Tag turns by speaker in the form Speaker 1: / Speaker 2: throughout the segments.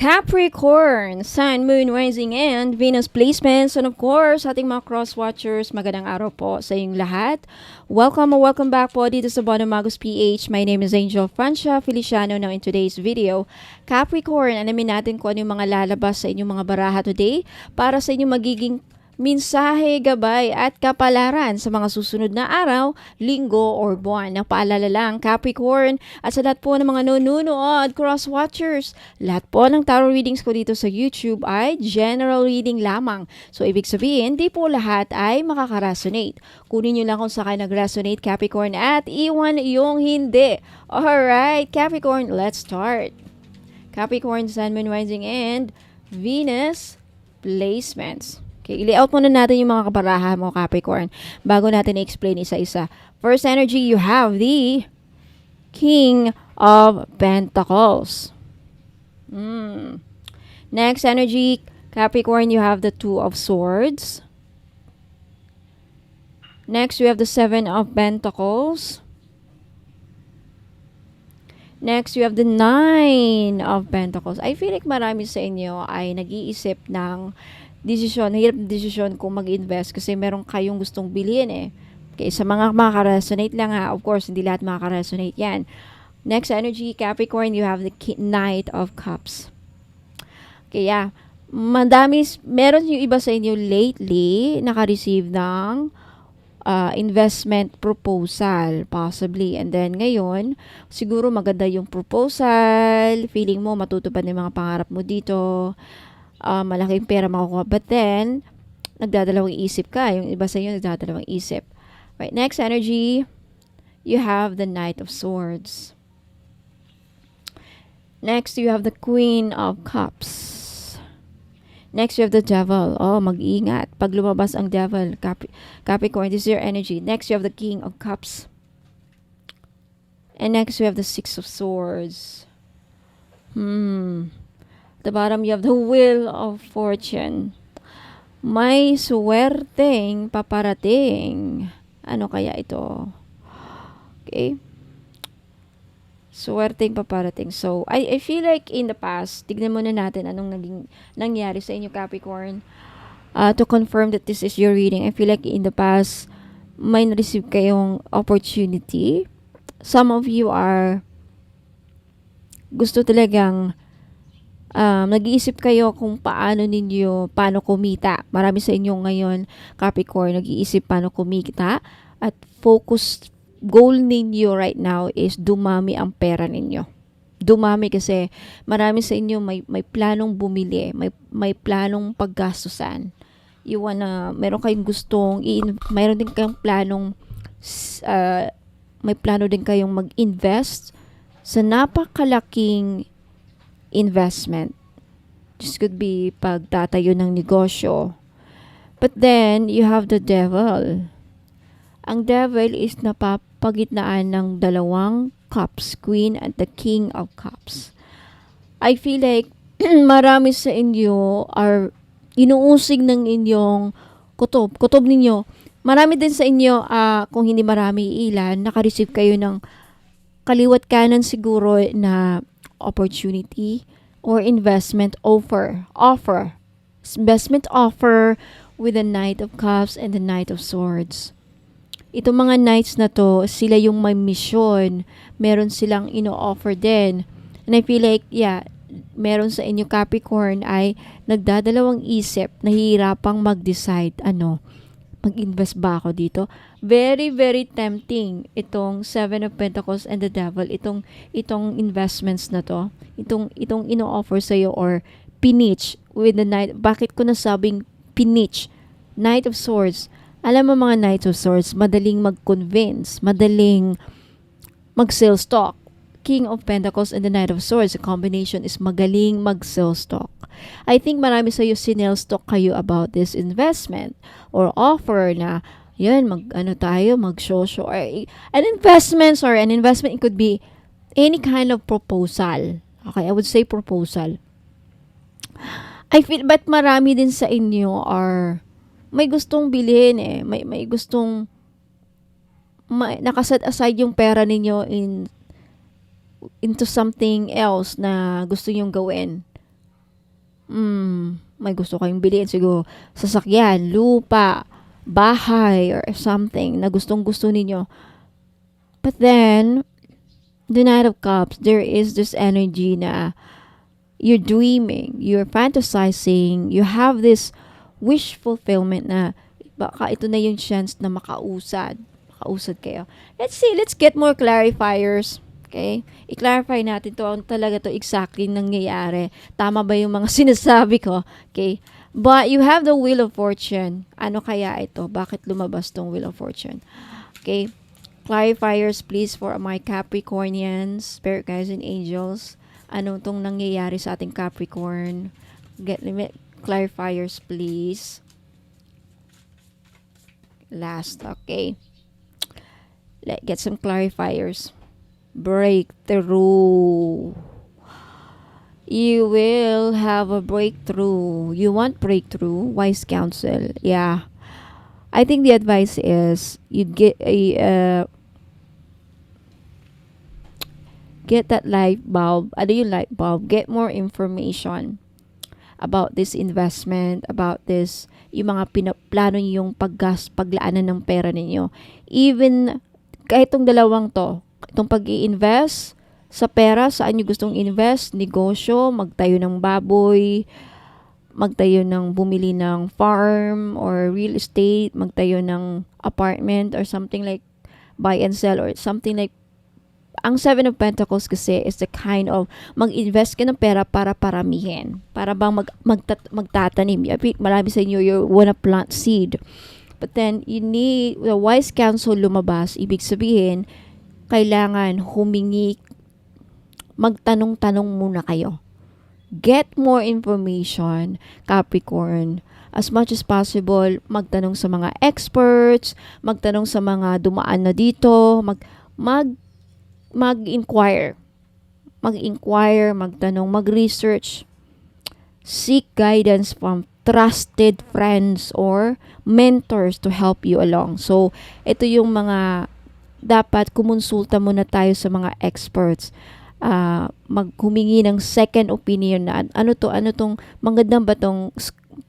Speaker 1: Capricorn, Sun, Moon, Rising, and Venus placements. And of course, ating mga cross-watchers, magandang araw po sa inyong lahat. Welcome or welcome back po dito sa Bono Magos PH. My name is Angel Francia Feliciano. Now in today's video, Capricorn, alamin natin kung ano yung mga lalabas sa inyong mga baraha today para sa inyong magiging mensahe, gabay at kapalaran sa mga susunod na araw, linggo or buwan. Napaalala lang, Capricorn, at sa lahat po ng mga nanonood, cross-watchers, lahat po ng tarot readings ko dito sa YouTube ay general reading lamang. So, ibig sabihin, di po lahat ay makaka-resonate. Kunin nyo lang kung saan nag-resonate, Capricorn, at iwan yung hindi. Alright, Capricorn, let's start. Capricorn, Sun, Moon, Rising, and Venus placements. Okay, i-layout muna natin yung mga kabaraha mo, Capricorn, bago natin i-explain isa-isa. First energy, you have the King of Pentacles. Next energy, Capricorn, you have the Two of Swords. Next, we have the Seven of Pentacles. Next, you have the Nine of Pentacles. I feel like marami sa inyo ay nag-iisip ng desisyon, hirap na desisyon kung mag-invest kasi meron kayong gustong bilhin eh. Okay, sa mga makaka-resonate lang ha. Of course, hindi lahat makaka-resonate yan. Next energy, Capricorn, you have the Knight of Cups. Okay, yeah. Meron yung iba sa inyo lately naka-receive ng investment proposal, possibly. And then, ngayon, siguro maganda yung proposal, feeling mo matutupad yung mga pangarap mo dito, malaking pera makukuha. But then, nagdadalawang isip ka. Yung iba sa inyo, nagdadalawang isip. Right, next energy, you have the Knight of Swords. Next, you have the Queen of Cups. Next, you have the Devil. Oh, mag-iingat. Pag lumabas ang Devil, Capricorn, this is your energy. Next, you have the King of Cups. And next, you have the Six of Swords. The bottom, you have the Wheel of Fortune. May suwerteng paparating. Ano kaya ito? Okay. Suwerteng paparating. So, I feel like in the past, tignan muna natin anong nangyari sa inyo, Capricorn. To confirm that this is your reading, I feel like in the past, may na-receive kayong opportunity. Some of you are gusto talagang nag-iisip kayo kung paano kumita. Marami sa inyo ngayon, Capricorn, nag-iisip paano kumita at focus goal ninyo right now is dumami ang pera ninyo. Dumami kasi marami sa inyo may planong bumili, may planong paggastusan. Meron kayong mayroon din kayong planong may plano din kayong mag-invest sa napakalaking investment. This could be pagtatayo ng negosyo. But then, you have the Devil. Ang Devil is napapagitnaan ng dalawang cups, Queen at the King of Cups. I feel like marami sa inyo are inuusig ng inyong kutob ninyo. Marami din sa inyo, kung hindi marami ilan, naka-receive kayo ng kaliwat kanan siguro na opportunity or investment offer. Investment offer with the Knight of Cups and the Knight of Swords. Itong mga knights na to, sila yung may mission. Meron silang ino-offer din. And I feel like, meron sa inyo, Capricorn, ay nagdadalawang isip, nahihirapang mag-decide, mag-invest ba ako dito? Very, very tempting itong Seven of Pentacles and the Devil, itong investments na to, itong ino-offer sa'yo or pinitch with the Knight. Bakit ko nasabing pinitch? Knight of Swords. Alam mo mga Knight of Swords, madaling mag-convince, madaling mag-sales talk. King of Pentacles and the Knight of Swords, the combination is magaling mag-sales talk. I think marami sa iyo sinales talk kayo about this investment or offer na mag-show or an investment, it could be any kind of proposal. Okay, I would say proposal. I feel, but marami din sa inyo are may gustong bilhin eh. May gustong nakaset aside yung pera ninyo into something else na gusto nyong gawin. May gusto kayong bilhin siguro, sasakyan, lupa, bahay, or something na gustong-gusto ninyo. But then, the Knight of Cups, there is this energy na you're dreaming, you're fantasizing, you have this wish fulfillment na baka ito na yung chance na makausad kayo. Let's see, let's get more clarifiers. Okay? I-clarify natin to, talaga to exactly nangyayari. Tama ba yung mga sinasabi ko? Okay? But you have the Wheel of Fortune. Ano kaya ito? Bakit lumabas tong Wheel of Fortune? Okay? Clarifiers please for my Capricornians, spirit guides and angels. Ano tong nangyayari sa ating Capricorn? Get clarifiers please. Last, okay. Let's get some clarifiers. Breakthrough. You will have a breakthrough. You want breakthrough? Wise counsel. Yeah. I think the advice is you get that light bulb. Ano yung light bulb? Get more information about this investment, about this, yung mga pinaplano yung paglaanan ng pera ninyo. Even, kahit itong dalawang to, itong pag-i-invest sa pera, saan nyo gustong invest, negosyo, magtayo ng baboy, magtayo ng bumili ng farm or real estate, magtayo ng apartment or something like buy and sell or something like. Ang Seven of Pentacles kasi is the kind of mag-invest ka ng pera para paramihin. Para bang magtatanim. Marami sa inyo, you wanna plant seed. But then, you need the wise counsel lumabas. Ibig sabihin, kailangan magtanong-tanong muna kayo. Get more information, Capricorn. As much as possible, magtanong sa mga experts, magtanong sa mga dumaan na dito, mag-inquire. Mag-inquire, magtanong, mag-research. Seek guidance from trusted friends or mentors to help you along. So, ito yung mga dapat kumonsulta muna tayo sa mga experts. Maghumingi ng second opinion na ano tong magandang ba tong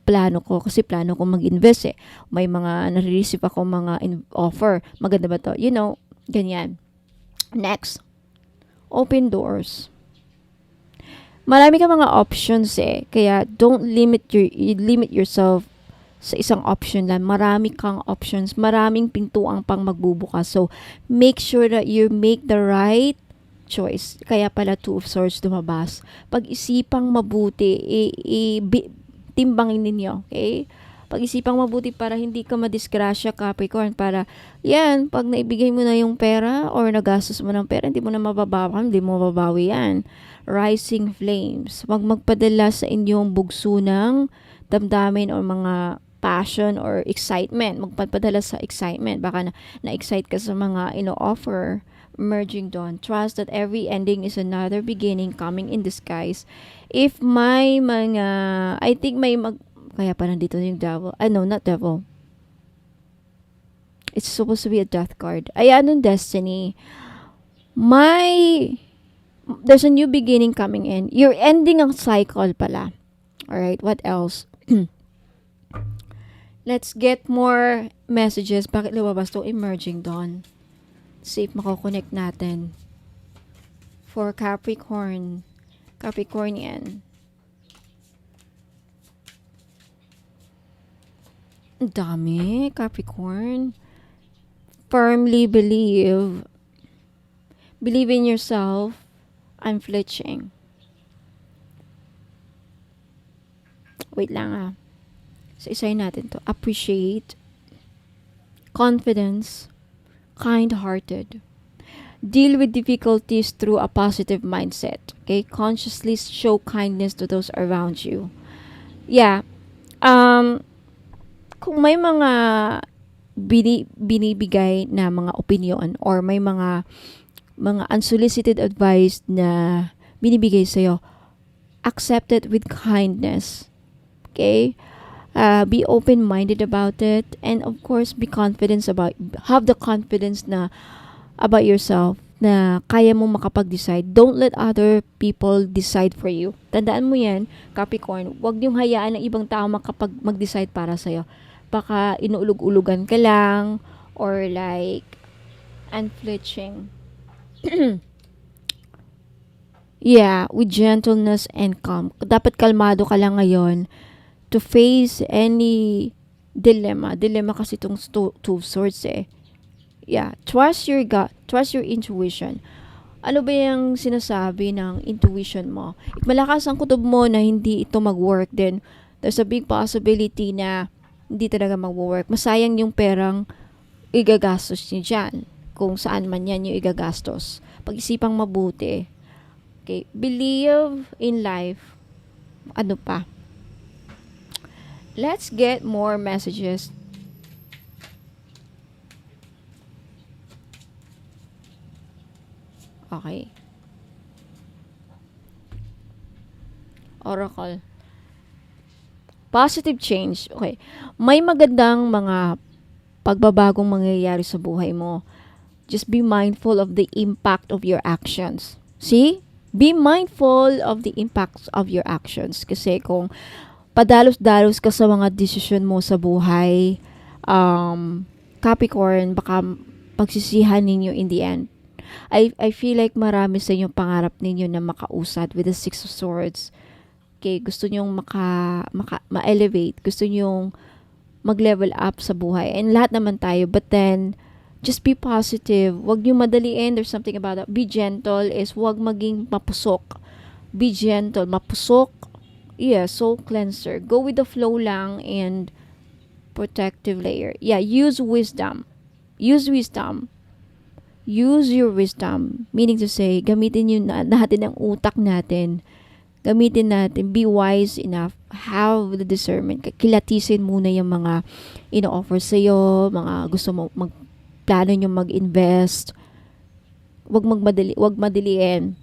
Speaker 1: plano ko, kasi plano ko mag-invest may mga nare-receive ako mga offer, maganda ba to, ganyan. Next, open doors. Marami ka mga options kaya don't limit yourself sa isang option lang. Marami kang options, maraming pintuang pang magbubukas. So make sure that you make the right choice. Kaya pala Two of Swords lumabas. Pag-isipang mabuti, timbangin ninyo, okay? Pag-isipang mabuti para hindi ka madisgrasya, Capricorn, para yan, pag naibigay mo na yung pera or nagastos mo ng pera, hindi mo mababawi yan. Rising flames. Huwag magpadala sa inyong bugso ng damdamin or mga passion or excitement. Magpadala sa excitement. Baka na-excite ka sa mga ino-offer. Merging dawn. Trust that every ending is another beginning coming in disguise. If may mga, I think kaya pa nandito yung devil. No, not devil. It's supposed to be a death card. Ayan yung destiny. There's a new beginning coming in. You're ending a cycle pala. Alright, what else? Let's get more messages. Bakit lumabas itong emerging dawn? See if mako-connect natin. For Capricornian. Ang dami, Capricorn. Firmly believe. Believe in yourself. I'm flinching. Wait lang So, isayin natin to. Appreciate. Confidence. Kind-hearted. Deal with difficulties through a positive mindset. Okay? Consciously show kindness to those around you. Yeah. Kung may mga binibigay na mga opinion or may mga unsolicited advice na binibigay sa'yo, accept it with kindness. Okay? Be open-minded about it, and of course, have the confidence na about yourself na kaya mo makapag-decide. Don't let other people decide for you. Tandaan mo yan, Capricorn. Huwag niyong hayaan ng ibang tao mag-decide para sa'yo. Baka inuulog-ulugan ka lang or like unflinching. Yeah, with gentleness and calm. Dapat kalmado ka lang ngayon to face any dilemma. Dilemma kasi itong two swords eh. Yeah, trust your gut, trust your intuition. Ano ba yung sinasabi ng intuition mo? If malakas ang kutob mo na hindi ito mag-work, then there's a big possibility na hindi talaga mag-work. Masayang yung perang igagastos niyo dyan. Kung saan man yan yung igagastos. Pag-isipang mabuti. Okay, believe in life. Ano pa? Let's get more messages. Okay. Oracle. Positive change. Okay. May magandang mga pagbabagong mangyayari sa buhay mo. Just be mindful of the impact of your actions. See? Be mindful of the impacts of your actions. Kasi kung padalos-dalos ka sa mga desisyon mo sa buhay, Capricorn, baka pagsisihan ninyo in the end. I feel like marami sa inyong pangarap ninyo na makausad with the Six of Swords. Okay, gusto nyong ma-elevate, gusto nyong mag-level up sa buhay. And lahat naman tayo, but then just be positive. Huwag niyo madaliin. There's something about that. Be gentle is huwag maging mapusok. Be gentle, mapusok. Yeah, soul cleanser. Go with the flow lang and protective layer. Yeah, use wisdom. Use wisdom. Use your wisdom. Meaning to say, gamitin yun natin ang utak natin. Gamitin natin. Be wise enough. Have the discernment. Kilatisin muna yung mga ino-offer sa'yo, mga gusto mo plano nyo mag-invest. Huwag madaliin.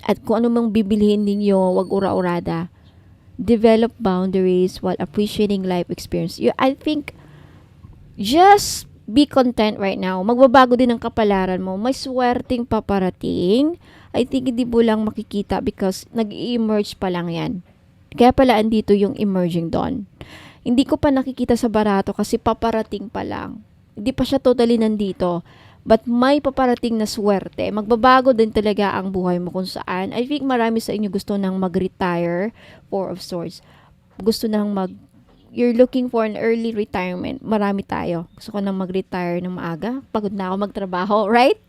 Speaker 1: At kung ano mang bibilihin ninyo, huwag ura-urada. Develop boundaries while appreciating life experience. I think, just be content right now. Magbabago din ang kapalaran mo. May swerteng paparating. I think hindi mo lang makikita because nag-emerge pa lang yan. Kaya pala andito yung emerging dawn. Hindi ko pa nakikita sa barato kasi paparating pa lang. Hindi pa siya totally nandito. But may paparating na swerte. Magbabago din talaga ang buhay mo kung saan. I think marami sa inyo gusto nang mag-retire. Four of Swords. Gusto nang you're looking for an early retirement. Marami tayo. Gusto ko nang mag-retire ng maaga. Pagod na ako magtrabaho. Right?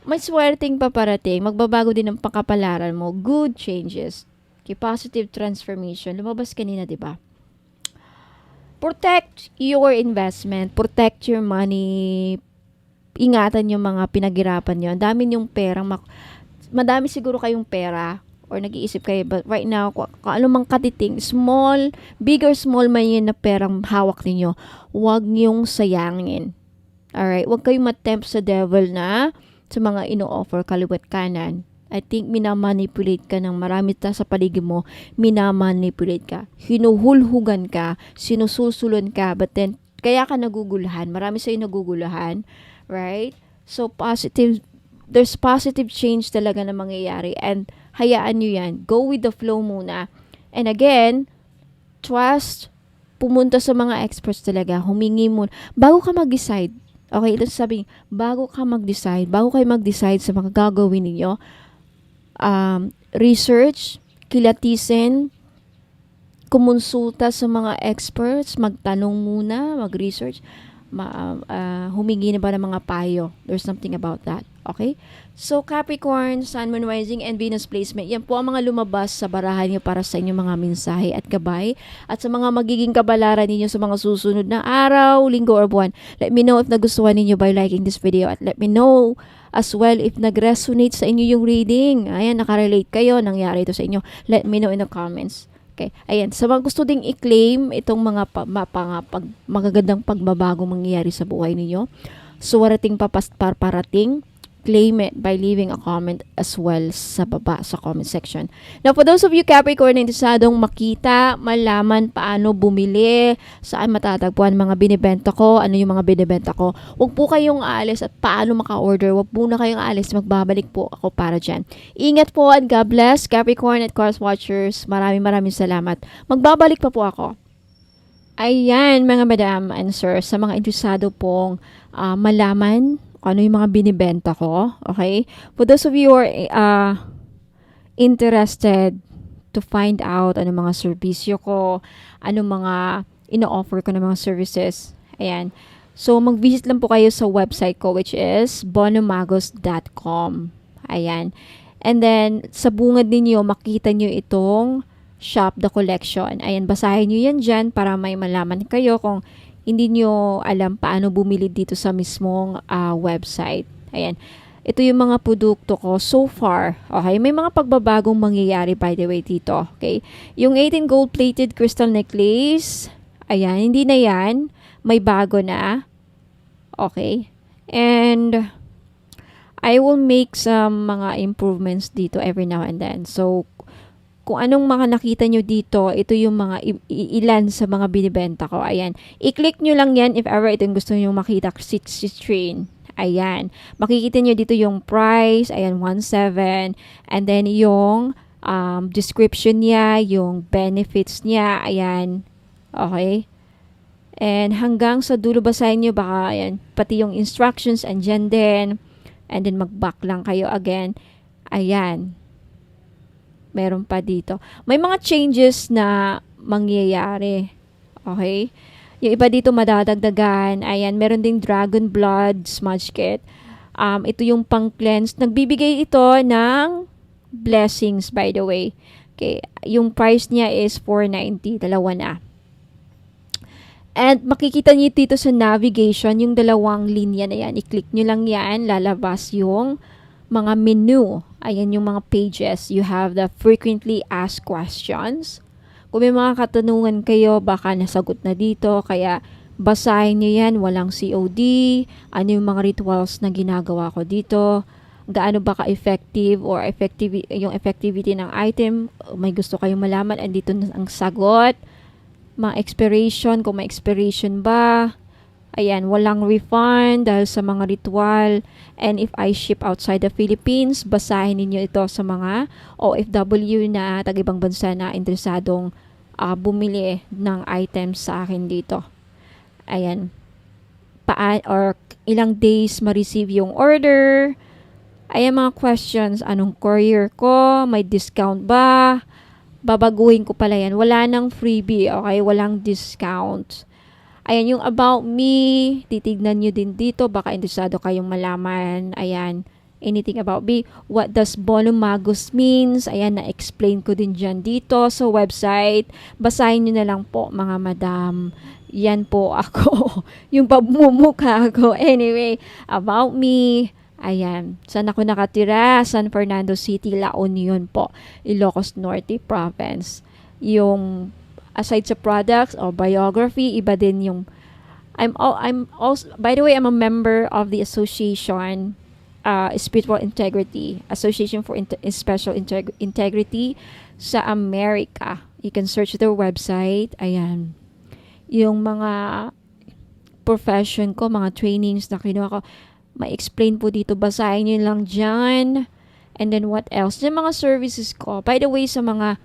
Speaker 1: May swerteng paparating. Magbabago din ang pakapalaran mo. Good changes. Okay, positive transformation. Lumabas kanina, di ba? Protect your investment. Protect your money. Ingatan yung mga pinaghirapan nyo. Ang dami yung perang madami siguro kayong pera or nag-iisip kayo. But right now, kung ano mang katiting, small, big or small man yun na perang hawak ninyo, huwag niyong sayangin. Alright? Huwag kayong matempt sa devil na sa mga ino-offer kaliwat kanan. I think minamanipulate ka ng marami sa paligid mo, minamanipulate ka. Hinuhulhugan ka, sinususulon ka, but then, kaya ka nagugulahan. Marami sa'yo nagugulahan, right? So, there's positive change talaga na mangyayari and hayaan nyo yan. Go with the flow muna. And again, trust, pumunta sa mga experts talaga, humingi mo, bago ka mag-decide. Okay, ito sabihin, bago kayo mag-decide sa mga gagawin ninyo, research, kilatisin, kumonsulta sa mga experts, magtanong muna, mag-research, humingi na ba ng mga payo. There's something about that. Okay? So, Capricorn, Sun, Moon, Rising, and Venus placement. Yan po ang mga lumabas sa barahan niyo para sa inyong mga mensahe at gabay. At sa mga magiging kabalaran ninyo sa mga susunod na araw, linggo, or buwan. Let me know if nagustuhan ninyo by liking this video. At let me know as well if nag-resonate sa inyo yung reading. Ayan, nakarelate kayo, nangyari ito sa inyo. Let me know in the comments. Okay. Ayan, sa mga gusto ding i-claim itong mga magagandang pagbabago mangyayari sa buhay ninyo. Suwarating paparating. claim it by leaving a comment as well sa baba sa comment section. Now, for those of you Capricorn na interesadong makita, malaman paano bumili, saan matatagpuan mga binibenta ko, ano yung mga binibenta ko, huwag po kayong aalis at paano maka-order, huwag po na kayong aalis, magbabalik po ako para dyan. Ingat po at God bless Capricorn at Course Watchers. Maraming salamat. Magbabalik pa po ako. Ayan mga madam and sir, sa mga interesado pong malaman ano yung mga binibenta ko, okay? For those of you who are interested to find out ano mga serbisyo ko, ano mga ino-offer ko ng mga services, ayan. So, mag-visit lang po kayo sa website ko which is bonomagos.com. Ayan. And then, sa bungad ninyo, makita nyo itong Shop the Collection. Ayan, basahin nyo yan dyan para may malaman kayo kung hindi nyo alam paano bumili dito sa mismong website. Ayan. Ito yung mga produkto ko so far. Okay. May mga pagbabagong mangyayari by the way dito. Okay. Yung 18 gold-plated crystal necklace. Ayan. Hindi na yan. May bago na. Okay. And I will make some mga improvements dito every now and then. So, kung anong mga nakita nyo dito, ito yung mga ilan sa mga binibenta ko. Ayan. I-click nyo lang yan if ever itong gusto nyo makita si screen. Ayan. Makikita nyo dito yung price. Ayan, 1.7. And then yung description niya, yung benefits niya. Ayan. Okay. And hanggang sa dulo basahin nyo, baka ayan, pati yung instructions andyan din. And then mag-back lang kayo again. Ayan. Meron pa dito. May mga changes na mangyayari. Okay? Yung iba dito madadagdagan. Ayan, meron ding Dragon Blood Smudge Kit. Ito yung pang-cleanse. Nagbibigay ito ng blessings, by the way. Okay. Yung price niya is $4.90. Dalawa na. And makikita niyo dito sa navigation, yung dalawang linya na yan. I-click nyo lang yan. Lalabas yung mga menu. Ayan yung mga pages. You have the frequently asked questions. Kung may mga katanungan kayo, baka nasagot na dito. Kaya basahin nyo yan. Walang COD. Ano yung mga rituals na ginagawa ko dito. Gaano ba ka-effective or yung effectivity ng item. May gusto kayong malaman. Andito na ang sagot. Mga expiration. Kung may expiration ba. Ayan, walang refund dahil sa mga ritual. And if I ship outside the Philippines, basahin niyo ito sa mga OFW na tag-ibang bansa na interesadong bumili ng items sa akin dito. Ayan. Or ilang days ma-receive yung order. Ayan mga questions. Anong courier ko? May discount ba? Babaguhin ko pala yan. Wala nang freebie, okay? Walang discount. Ayan, yung about me, titignan nyo din dito. Baka interesado kayong malaman. Ayan, anything about me. What does Bonomagos means? Ayan, na-explain ko din dyan dito sa website. Basahin nyo na lang po, mga madam. Yan po ako. Yung pagmumukha ko. Anyway, about me. Ayan, saan ako nakatira? San Fernando City, La Union po. Ilocos Norte Province. Yung aside sa products or biography, iba din yung I'm also, by the way, I'm a member of the association Spiritual Integrity Association for Special Integrity sa America. You can search their website. Ayan. Yung mga profession ko, mga trainings na kinuha ko, ma-explain po dito. Basahin nyo lang dyan. And then what else? Yung mga services ko. By the way, sa mga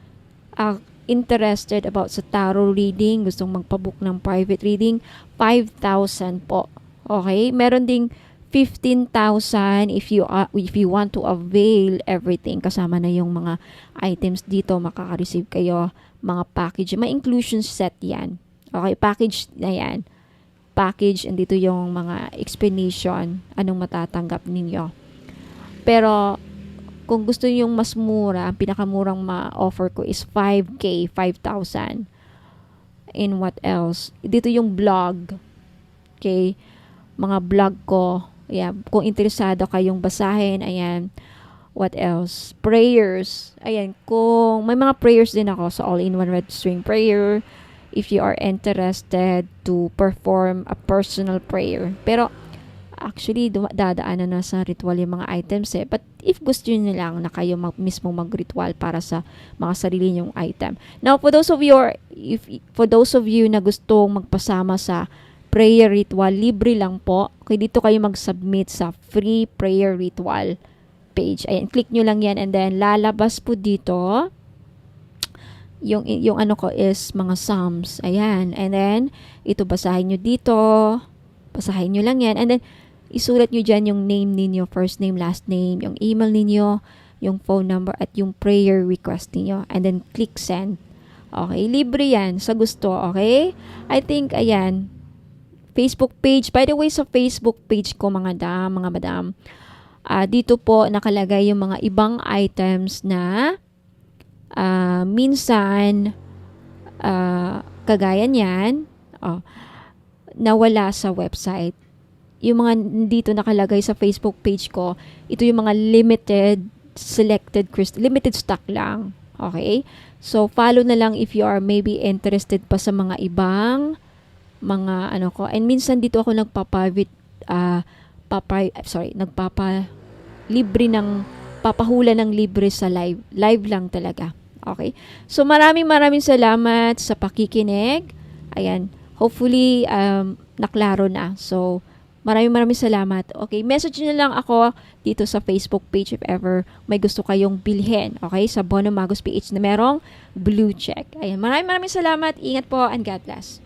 Speaker 1: interested about sa tarot reading, gustong magpabook ng private reading, 5,000 po. Okay? Meron ding 15,000 if you want to avail everything. Kasama na yung mga items dito, makaka-receive kayo mga package. May inclusion set yan. Okay? Package na yan. Package, and dito yung mga explanation, anong matatanggap ninyo. Pero kung gusto niyo mas mura, ang pinakamurang ma-offer ko is 5K, 5,000. And what else? Dito yung blog. Okay? Mga blog ko. Ayan. Kung interesado kayong basahin, ayan. What else? Prayers. Ayan. Kung may mga prayers din ako sa All-in-One Red String Prayer. If you are interested to perform a personal prayer. Pero, actually dadaanan na sa ritual yung mga items eh. But if gusto niyo lang na kayo mismo mag-ritual para sa mga sarili nyong item. Now, for those of you for those of you na gustong magpasama sa prayer ritual, libre lang po. Okay, dito kayo mag-submit sa free prayer ritual page. Ayan, click nyo lang yan and then lalabas po dito yung ano ko is mga psalms. Ayan, and then ito basahin nyo dito. Basahin nyo lang yan and then isulat nyo dyan yung name ninyo, first name, last name, yung email ninyo, yung phone number at yung prayer request ninyo and then click send. Okay, libre yan sa gusto, okay? I think, ayan, Facebook page. By the way, sa Facebook page ko mga madam, dito po nakalagay yung mga ibang items na minsan kagaya niyan, nawala sa website. Yung mga dito nakalagay sa Facebook page ko, ito yung mga limited stock lang. Okay? So, follow na lang if you are maybe interested pa sa mga ibang mga ano ko. And minsan dito ako papahula ng libre sa live. Live lang talaga. Okay? So, maraming salamat sa pakikinig. Ayan. Hopefully, naklaro na. So, maraming salamat. Okay, message nyo lang ako dito sa Facebook page if ever may gusto kayong bilhin. Okay, sa Bono Magos PH na merong blue check. Ayan, maraming salamat. Ingat po and God bless.